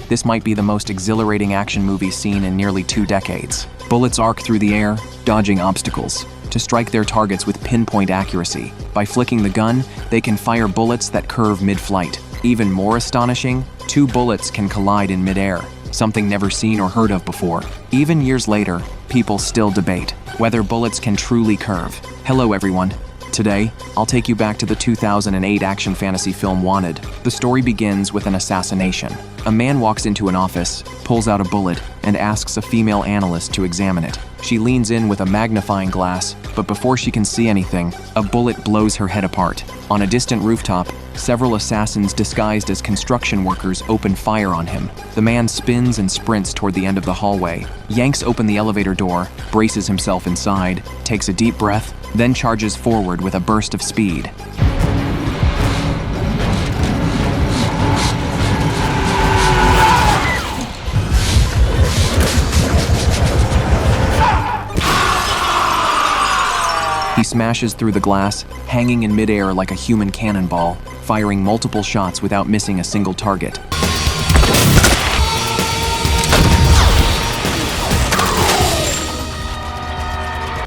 This might be the most exhilarating action movie seen in nearly 2 decades. Bullets arc through the air, dodging obstacles, to strike their targets with pinpoint accuracy. By flicking the gun, they can fire bullets that curve mid-flight. Even more astonishing, 2 bullets can collide in mid-air, something never seen or heard of before. Even years later, people still debate whether bullets can truly curve. Hello everyone. Today, I'll take you back to the 2008 action fantasy film Wanted. The story begins with an assassination. A man walks into an office, pulls out a bullet, and asks a female analyst to examine it. She leans in with a magnifying glass, but before she can see anything, a bullet blows her head apart. On a distant rooftop, several assassins disguised as construction workers open fire on him. The man spins and sprints toward the end of the hallway, yanks open the elevator door, braces himself inside, takes a deep breath, then charges forward with a burst of speed. He smashes through the glass, hanging in midair like a human cannonball, firing multiple shots without missing a single target.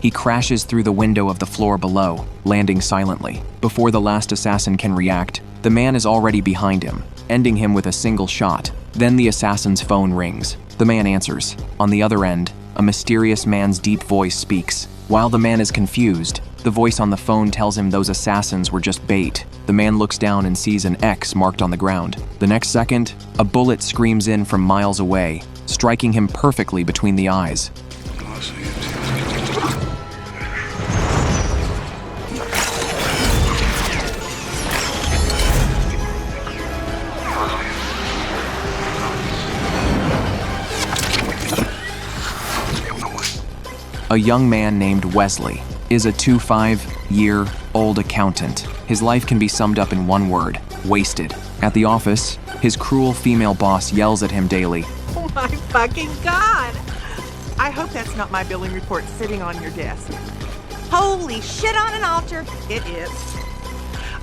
He crashes through the window of the floor below, landing silently. Before the last assassin can react, the man is already behind him, ending him with a single shot. Then the assassin's phone rings. The man answers. On the other end, a mysterious man's deep voice speaks. While the man is confused, the voice on the phone tells him those assassins were just bait. The man looks down and sees an X marked on the ground. The next second, a bullet screams in from miles away, striking him perfectly between the eyes. A young man named Wesley is a 25-year-old accountant. His life can be summed up in one word: wasted. At the office, his cruel female boss yells at him daily. Oh my fucking God! I hope that's not my billing report sitting on your desk. Holy shit on an altar, it is.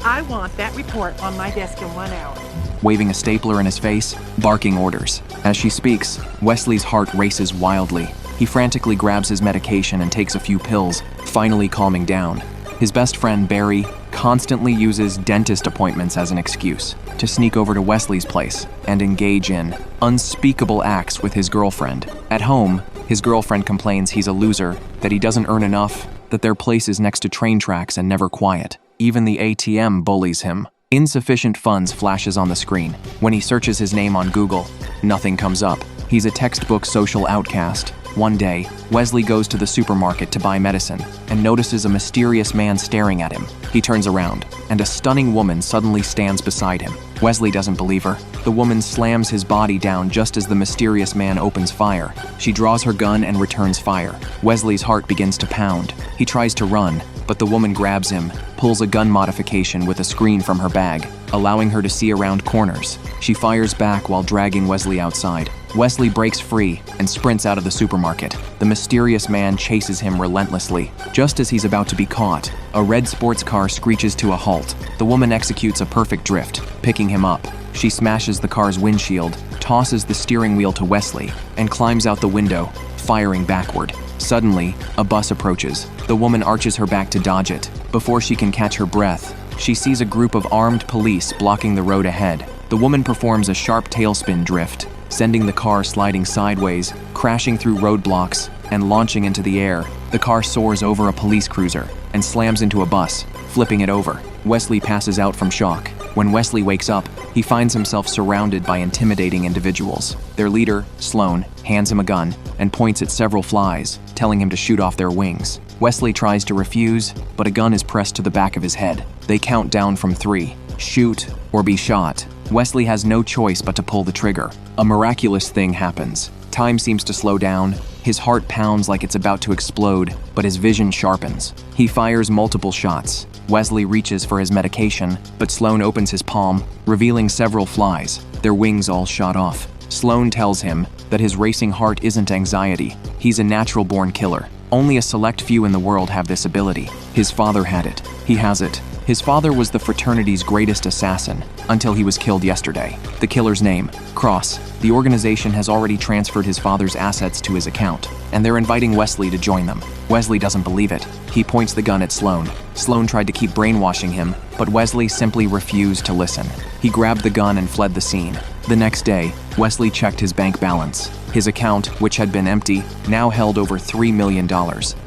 I want that report on my desk in 1 hour. Waving a stapler in his face, barking orders. As she speaks, Wesley's heart races wildly. He frantically grabs his medication and takes a few pills, finally calming down. His best friend, Barry, constantly uses dentist appointments as an excuse to sneak over to Wesley's place and engage in unspeakable acts with his girlfriend. At home, his girlfriend complains he's a loser, that he doesn't earn enough, that their place is next to train tracks and never quiet. Even the ATM bullies him. Insufficient funds flashes on the screen. When he searches his name on Google, nothing comes up. He's a textbook social outcast. One day, Wesley goes to the supermarket to buy medicine and notices a mysterious man staring at him. He turns around, and a stunning woman suddenly stands beside him. Wesley doesn't believe her. The woman slams his body down just as the mysterious man opens fire. She draws her gun and returns fire. Wesley's heart begins to pound. He tries to run, but the woman grabs him, pulls a gun modification with a screen from her bag, allowing her to see around corners. She fires back while dragging Wesley outside. Wesley breaks free and sprints out of the supermarket. The mysterious man chases him relentlessly. Just as he's about to be caught, a red sports car screeches to a halt. The woman executes a perfect drift, picking him up. She smashes the car's windshield, tosses the steering wheel to Wesley, and climbs out the window, firing backward. Suddenly, a bus approaches. The woman arches her back to dodge it. Before she can catch her breath, she sees a group of armed police blocking the road ahead. The woman performs a sharp tailspin drift, sending the car sliding sideways, crashing through roadblocks, and launching into the air. The car soars over a police cruiser and slams into a bus, flipping it over. Wesley passes out from shock. When Wesley wakes up, he finds himself surrounded by intimidating individuals. Their leader, Sloan, hands him a gun and points at several flies, telling him to shoot off their wings. Wesley tries to refuse, but a gun is pressed to the back of his head. They count down from 3. Shoot or be shot. Wesley has no choice but to pull the trigger. A miraculous thing happens. Time seems to slow down. His heart pounds like it's about to explode, but his vision sharpens. He fires multiple shots. Wesley reaches for his medication, but Sloan opens his palm, revealing several flies, their wings all shot off. Sloan tells him that his racing heart isn't anxiety. He's a natural-born killer. Only a select few in the world have this ability. His father had it. He has it. His father was the fraternity's greatest assassin, until he was killed yesterday. The killer's name, Cross. The organization has already transferred his father's assets to his account, and they're inviting Wesley to join them. Wesley doesn't believe it. He points the gun at Sloan. Sloan tried to keep brainwashing him, but Wesley simply refused to listen. He grabbed the gun and fled the scene. The next day, Wesley checked his bank balance. His account, which had been empty, now held over $3 million.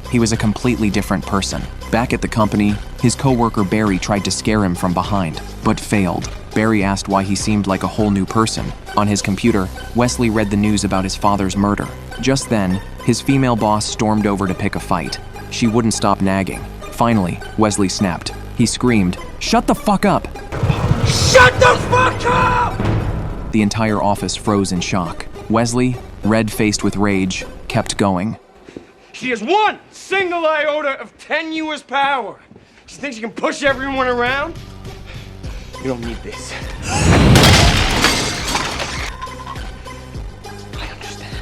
He was a completely different person. Back at the company, his coworker Barry tried to scare him from behind, but failed. Barry asked why he seemed like a whole new person. On his computer, Wesley read the news about his father's murder. Just then, his female boss stormed over to pick a fight. She wouldn't stop nagging. Finally, Wesley snapped. He screamed, "Shut the fuck up!" Shut the fuck up! The entire office froze in shock. Wesley, red-faced with rage, kept going. She has one single iota of tenuous power. She thinks she can push everyone around? You don't need this. I understand.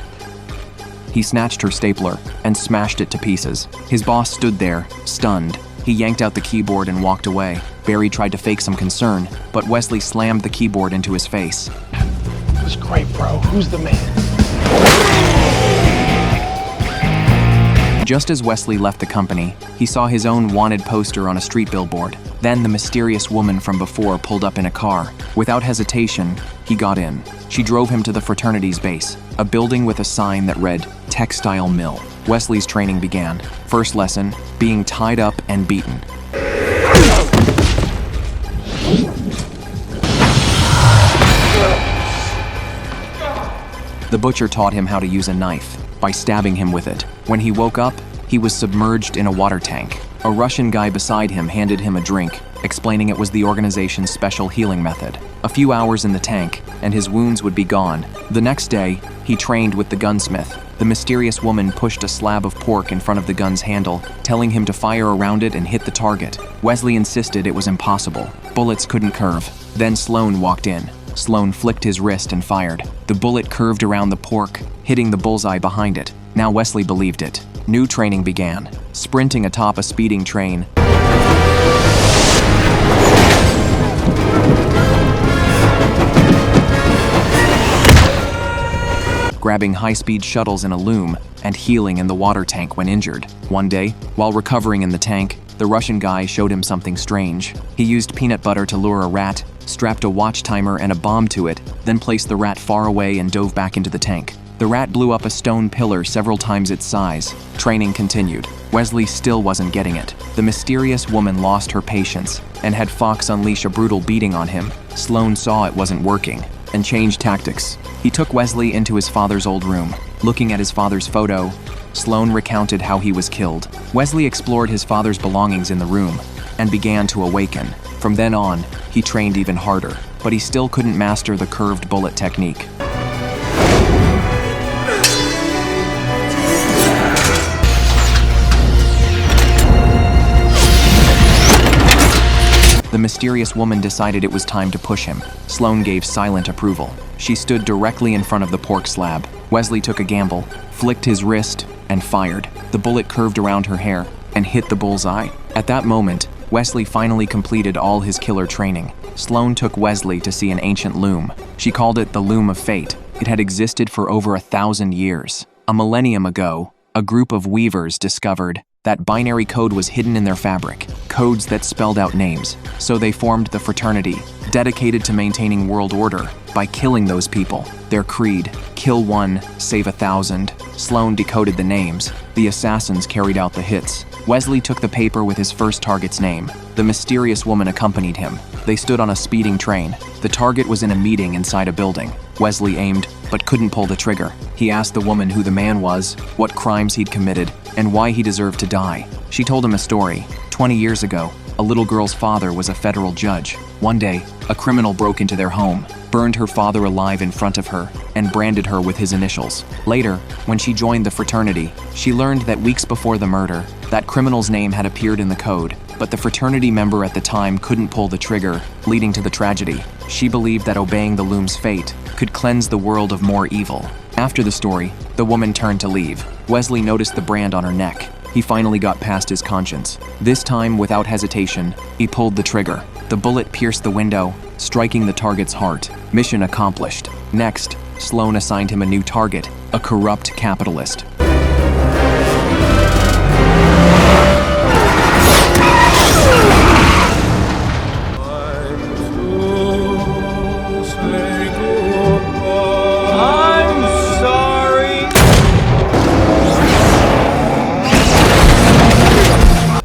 He snatched her stapler and smashed it to pieces. His boss stood there, stunned. He yanked out the keyboard and walked away. Barry tried to fake some concern, but Wesley slammed the keyboard into his face. It was great, bro. Who's the man? Just as Wesley left the company, he saw his own wanted poster on a street billboard. Then the mysterious woman from before pulled up in a car. Without hesitation, he got in. She drove him to the fraternity's base, a building with a sign that read, "Textile Mill." Wesley's training began. First lesson, being tied up and beaten. The butcher taught him how to use a knife by stabbing him with it. When he woke up, he was submerged in a water tank. A Russian guy beside him handed him a drink, explaining it was the organization's special healing method. A few hours in the tank, and his wounds would be gone. The next day, he trained with the gunsmith. The mysterious woman pushed a slab of pork in front of the gun's handle, telling him to fire around it and hit the target. Wesley insisted it was impossible. Bullets couldn't curve. Then Sloan walked in. Sloan flicked his wrist and fired. The bullet curved around the pork, hitting the bullseye behind it. Now Wesley believed it. New training began. Sprinting atop a speeding train, grabbing high-speed shuttles in a loom, and healing in the water tank when injured. One day, while recovering in the tank, the Russian guy showed him something strange. He used peanut butter to lure a rat, strapped a watch timer and a bomb to it, then placed the rat far away and dove back into the tank. The rat blew up a stone pillar several times its size. Training continued. Wesley still wasn't getting it. The mysterious woman lost her patience and had Fox unleash a brutal beating on him. Sloan saw it wasn't working and changed tactics. He took Wesley into his father's old room. Looking at his father's photo, Sloan recounted how he was killed. Wesley explored his father's belongings in the room and began to awaken. From then on, he trained even harder, but he still couldn't master the curved bullet technique. The mysterious woman decided it was time to push him. Sloan gave silent approval. She stood directly in front of the pork slab. Wesley took a gamble, flicked his wrist, and fired. The bullet curved around her hair and hit the bullseye. At that moment, Wesley finally completed all his killer training. Sloan took Wesley to see an ancient loom. She called it the Loom of Fate. It had existed for over 1,000 years. A millennium ago, a group of weavers discovered that binary code was hidden in their fabric, codes that spelled out names. So they formed the Fraternity, dedicated to maintaining world order by killing those people. Their creed, kill one, save 1,000. Sloan decoded the names. The assassins carried out the hits. Wesley took the paper with his first target's name. The mysterious woman accompanied him. They stood on a speeding train. The target was in a meeting inside a building. Wesley aimed, but couldn't pull the trigger. He asked the woman who the man was, what crimes he'd committed, and why he deserved to die. She told him a story. 20 years ago, a little girl's father was a federal judge. One day, a criminal broke into their home, burned her father alive in front of her, and branded her with his initials. Later, when she joined the fraternity, she learned that weeks before the murder, that criminal's name had appeared in the code, but the fraternity member at the time couldn't pull the trigger, leading to the tragedy. She believed that obeying the loom's fate could cleanse the world of more evil. After the story, the woman turned to leave. Wesley noticed the brand on her neck. He finally got past his conscience. This time, without hesitation, he pulled the trigger. The bullet pierced the window, striking the target's heart. Mission accomplished. Next, Sloan assigned him a new target, a corrupt capitalist.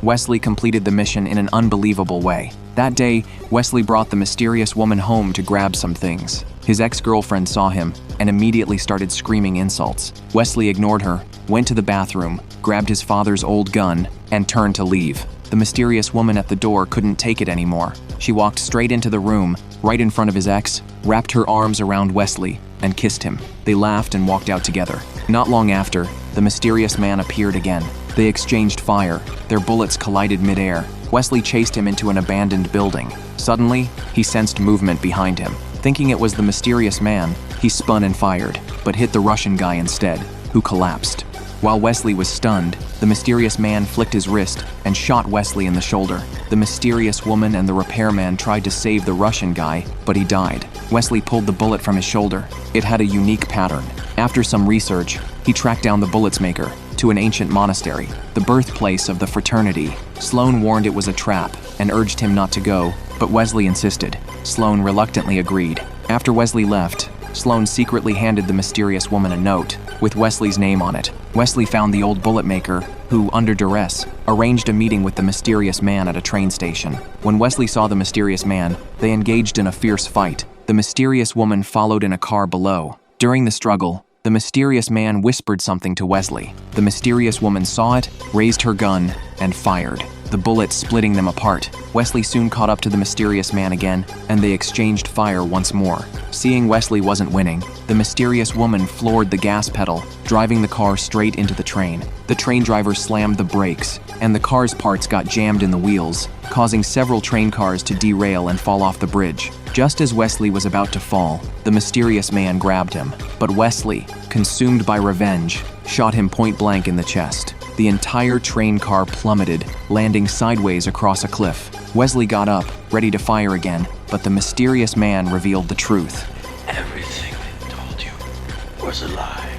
Wesley completed the mission in an unbelievable way. That day, Wesley brought the mysterious woman home to grab some things. His ex-girlfriend saw him and immediately started screaming insults. Wesley ignored her, went to the bathroom, grabbed his father's old gun, and turned to leave. The mysterious woman at the door couldn't take it anymore. She walked straight into the room, right in front of his ex, wrapped her arms around Wesley, and kissed him. They laughed and walked out together. Not long after, the mysterious man appeared again. They exchanged fire. Their bullets collided midair. Wesley chased him into an abandoned building. Suddenly, he sensed movement behind him. Thinking it was the mysterious man, he spun and fired, but hit the Russian guy instead, who collapsed. While Wesley was stunned, the mysterious man flicked his wrist and shot Wesley in the shoulder. The mysterious woman and the repairman tried to save the Russian guy, but he died. Wesley pulled the bullet from his shoulder. It had a unique pattern. After some research, he tracked down the bullet's maker to an ancient monastery, the birthplace of the Fraternity. Sloan warned it was a trap and urged him not to go, but Wesley insisted. Sloan reluctantly agreed. After Wesley left, Sloan secretly handed the mysterious woman a note with Wesley's name on it. Wesley found the old bullet maker, who, under duress, arranged a meeting with the mysterious man at a train station. When Wesley saw the mysterious man, they engaged in a fierce fight. The mysterious woman followed in a car below. During the struggle, the mysterious man whispered something to Wesley. The mysterious woman saw it, raised her gun, and fired, the bullet splitting them apart. Wesley soon caught up to the mysterious man again, and they exchanged fire once more. Seeing Wesley wasn't winning, the mysterious woman floored the gas pedal, driving the car straight into the train. The train driver slammed the brakes, and the car's parts got jammed in the wheels, causing several train cars to derail and fall off the bridge. Just as Wesley was about to fall, the mysterious man grabbed him. But Wesley, consumed by revenge, shot him point blank in the chest. The entire train car plummeted, landing sideways across a cliff. Wesley got up, ready to fire again, but the mysterious man revealed the truth. Everything they told you was a lie.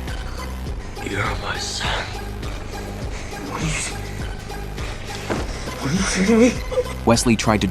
You're my son. What are you saying? Wesley tried to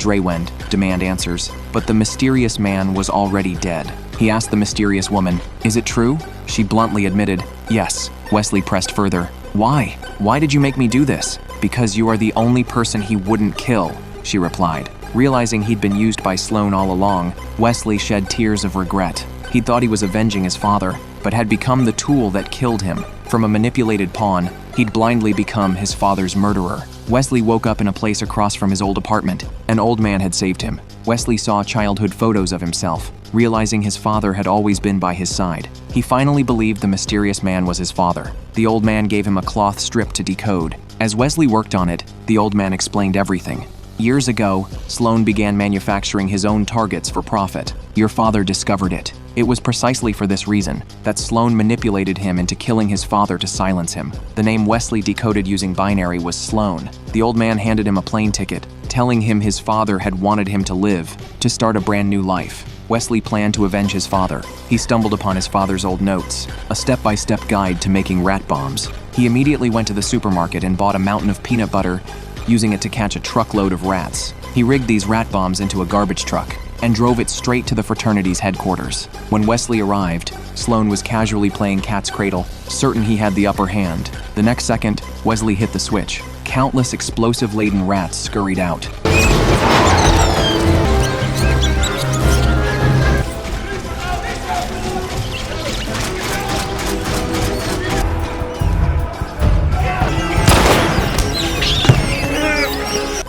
demand answers, but the mysterious man was already dead. He asked the mysterious woman, "Is it true?" She bluntly admitted, "Yes." Wesley pressed further. "Why? Why did you make me do this?" "Because you are the only person he wouldn't kill," she replied. Realizing he'd been used by Sloan all along, Wesley shed tears of regret. He thought he was avenging his father, but had become the tool that killed him. From a manipulated pawn, he'd blindly become his father's murderer. Wesley woke up in a place across from his old apartment. An old man had saved him. Wesley saw childhood photos of himself, realizing his father had always been by his side. He finally believed the mysterious man was his father. The old man gave him a cloth strip to decode. As Wesley worked on it, the old man explained everything. Years ago, Sloan began manufacturing his own targets for profit. Your father discovered it. It was precisely for this reason that Sloan manipulated him into killing his father to silence him. The name Wesley decoded using binary was Sloan. The old man handed him a plane ticket, telling him his father had wanted him to live, to start a brand new life. Wesley planned to avenge his father. He stumbled upon his father's old notes, a step-by-step guide to making rat bombs. He immediately went to the supermarket and bought a mountain of peanut butter, using it to catch a truckload of rats. He rigged these rat bombs into a garbage truck and drove it straight to the fraternity's headquarters. When Wesley arrived, Sloan was casually playing cat's cradle, certain he had the upper hand. The next second, Wesley hit the switch. Countless explosive-laden rats scurried out.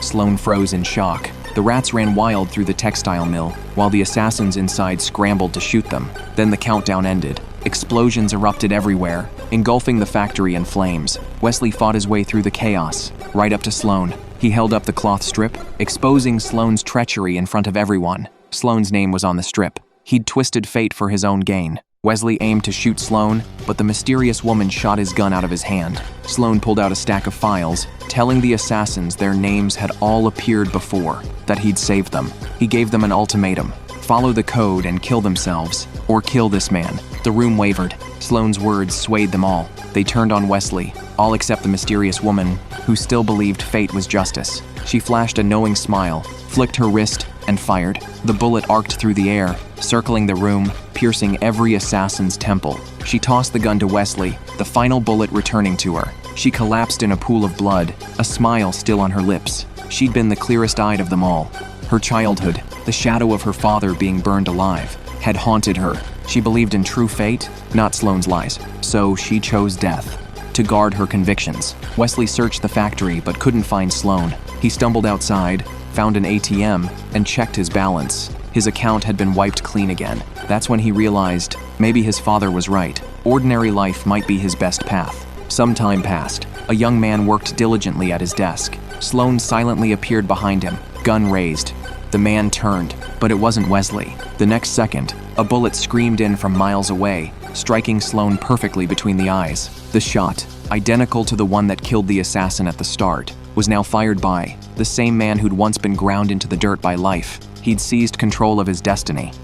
Sloan froze in shock. The rats ran wild through the textile mill, while the assassins inside scrambled to shoot them. Then the countdown ended. Explosions erupted everywhere, engulfing the factory in flames. Wesley fought his way through the chaos, right up to Sloan. He held up the cloth strip, exposing Sloan's treachery in front of everyone. Sloan's name was on the strip. He'd twisted fate for his own gain. Wesley aimed to shoot Sloan, but the mysterious woman shot his gun out of his hand. Sloan pulled out a stack of files, telling the assassins their names had all appeared before, that he'd saved them. He gave them an ultimatum: follow the code and kill themselves, or kill this man. The room wavered. Sloan's words swayed them all. They turned on Wesley, all except the mysterious woman, who still believed fate was justice. She flashed a knowing smile, flicked her wrist, and fired. The bullet arced through the air, circling the room, piercing every assassin's temple. She tossed the gun to Wesley, the final bullet returning to her. She collapsed in a pool of blood, a smile still on her lips. She'd been the clearest-eyed of them all. Her childhood, the shadow of her father being burned alive, had haunted her. She believed in true fate, not Sloan's lies. So she chose death, to guard her convictions. Wesley searched the factory but couldn't find Sloan. He stumbled outside, found an ATM, and checked his balance. His account had been wiped clean again. That's when he realized maybe his father was right. Ordinary life might be his best path. Some time passed. A young man worked diligently at his desk. Sloan silently appeared behind him, gun raised. The man turned, but it wasn't Wesley. The next second, a bullet screamed in from miles away, striking Sloan perfectly between the eyes. The shot, identical to the one that killed the assassin at the start, was now fired by the same man who'd once been ground into the dirt by life. He'd seized control of his destiny.